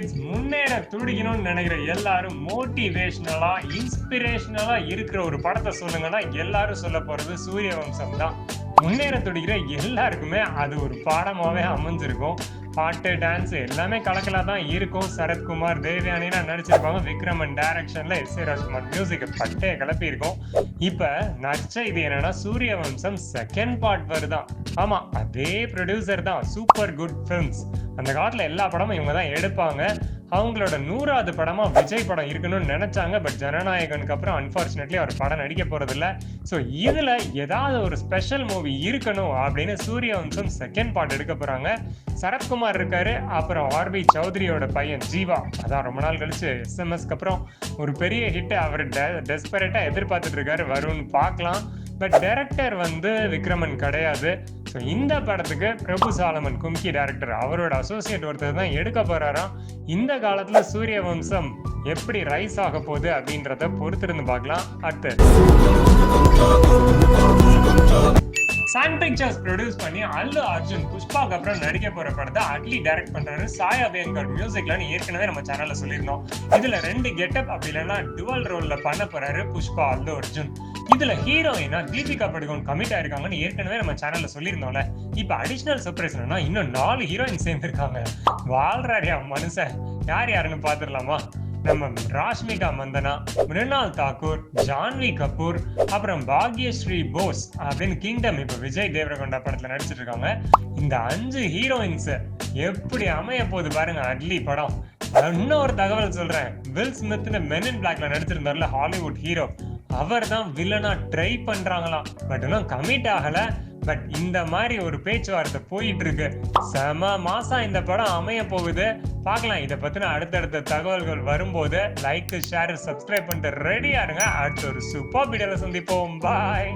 Kids முன்னேற துடிக்கணும்னு நினைக்கிற எல்லாரும் மோட்டிவேஷனலா இன்ஸ்பிரேஷனலா இருக்கிற ஒரு படத்தை சொல்லுங்கன்னா எல்லாரும் சொல்ல போறது சூரியவம்சம் தான். முன்னேற துடிக்கிற எல்லாருக்குமே அது ஒரு பாடமாவே அமைஞ்சிருக்கும். பாட்டு, டான்ஸ் எல்லாமே கலக்கலா தான் இருக்கும். சரத்குமார், தேவயானினா நடிச்சிருப்பாங்க. விக்ரமன் டைரக்ஷன்ல எஸ்.ஏ. ராஜ்குமார் மியூசிக் பட்டே கிளப்பி இருக்கும். இப்ப நற்செய்தி என்னன்னா சூரியவம்சம் செகண்ட் பார்ட் வருதான். ஆமா, அதே ப்ரொடியூசர் தான், சூப்பர் குட் ஃபிலிம்ஸ். அந்த காலத்துல எல்லா படமும் இவங்க தான் எடுப்பாங்க. அவங்களோட 100வது படமா விஜய் படம் இருக்கணும்னு நினைச்சாங்க. பட் ஜனநாயகனுக்கு அப்புறம் அன்பார்ச்சுனேட்லி அவர் படம் நடிக்க போறது இல்ல. ஸோ இதுல ஏதாவது ஒரு ஸ்பெஷல் மூவி இருக்கணும் அப்படின்னு சூரியவம்சம் செகண்ட் பார்ட் எடுக்க போறாங்க. சரத்குமார் இருக்காரு, அப்புறம் ஆர்பி சௌத்ரியோட பையன் ஜீவா. அதான் ரொம்ப நாள் கழிச்சு எஸ்எம்எஸ்க்கு அப்புறம் ஒரு பெரிய ஹிட் அவர் டெஸ்பரேட்டா எதிர்பார்த்துட்டு இருக்காரு, வரும்னு பார்க்கலாம். பட் டைரக்டர் விக்ரமன் கிடையாது. ஸோ இந்த படத்துக்கு பிரபு சாலமன், கும்கி டைரக்டர், அவரோட அசோசியேட் ஒருத்தர் தான் எடுக்க போறாராம். இந்த காலத்துல சூரியவம்சம் எப்படி ரைஸ் ஆக போகுது அப்படின்றத பொறுத்திருந்து பார்க்கலாம். அடுத்து சன் பிக்சர்ஸ் ப்ரொடியூஸ் பண்ணி அல்லு அர்ஜுன் புஷ்பாக்கு அப்புறம் நடிக்க போற படத்தை அட்லி டைரக்ட் பண்றாரு. சாய் அபியங்கர் மியூசிக்லன்னு ஏற்கனவே நம்ம சேனல்ல சொல்லியிருந்தோம். இதுல 2 கெட்டப் அப்படி இல்லைன்னா டுவல் ரோல்ல பண்ண போறாரு புஷ்பா, அல்லு அர்ஜுன். இதுல ஹீரோயினா தீபிகா படுகோன் கமிட் ஆயிருக்காங்கன்னு ஏற்கனவே நம்ம சேனல்ல சொல்லியிருந்தோம்ல. இப்ப அடிஷனல் சர்ப்ரைஸ் என்னன்னா இன்னும் 4 ஹீரோயின் சேர்ந்திருக்காங்க. வாழ்றாரியா மனுஷன். யார் யாருன்னு பாத்துடலாமா? நம்ம ராஷ்மிகா மந்தனா, மிருணால் தாக்கூர், ஜான்வி கபூர், அப்புறம் பாக்யஸ்ரீ போஸ் அப்படின்னு கிங்டம் இப்ப விஜய் தேவரகொண்டா படத்துல நடிச்சிட்டு இருக்காங்க. இந்த 5 ஹீரோயின்ஸ் எப்படி அமைய போகுது பாருங்க அட்லி படம். இன்னொரு தகவல் சொல்றேன், வில் ஸ்மித்னு மென் இன் பிளாக்ல நடிச்சிருந்தார்ல ஹாலிவுட் ஹீரோ, அவர் தான் வில்லனா ட்ரை பண்றாங்களாம். பட் இன்னும் கமிட் ஆகல. பட் இந்த மாதிரி ஒரு பேச்சுவார்த்தை போயிட்டு இருக்கு. செம மாசா இந்த படம் அமைய போகுது. பார்க்கலாம். இதை பத்தின அடுத்தடுத்த தகவல்கள் வரும்போது லைக், ஷேர், சப்ஸ்கிரைப் பண்ணிட்டு ரெடியா இருங்க. அடுத்த ஒரு சூப்பர் வீடியோல சந்திப்போம். பாய்.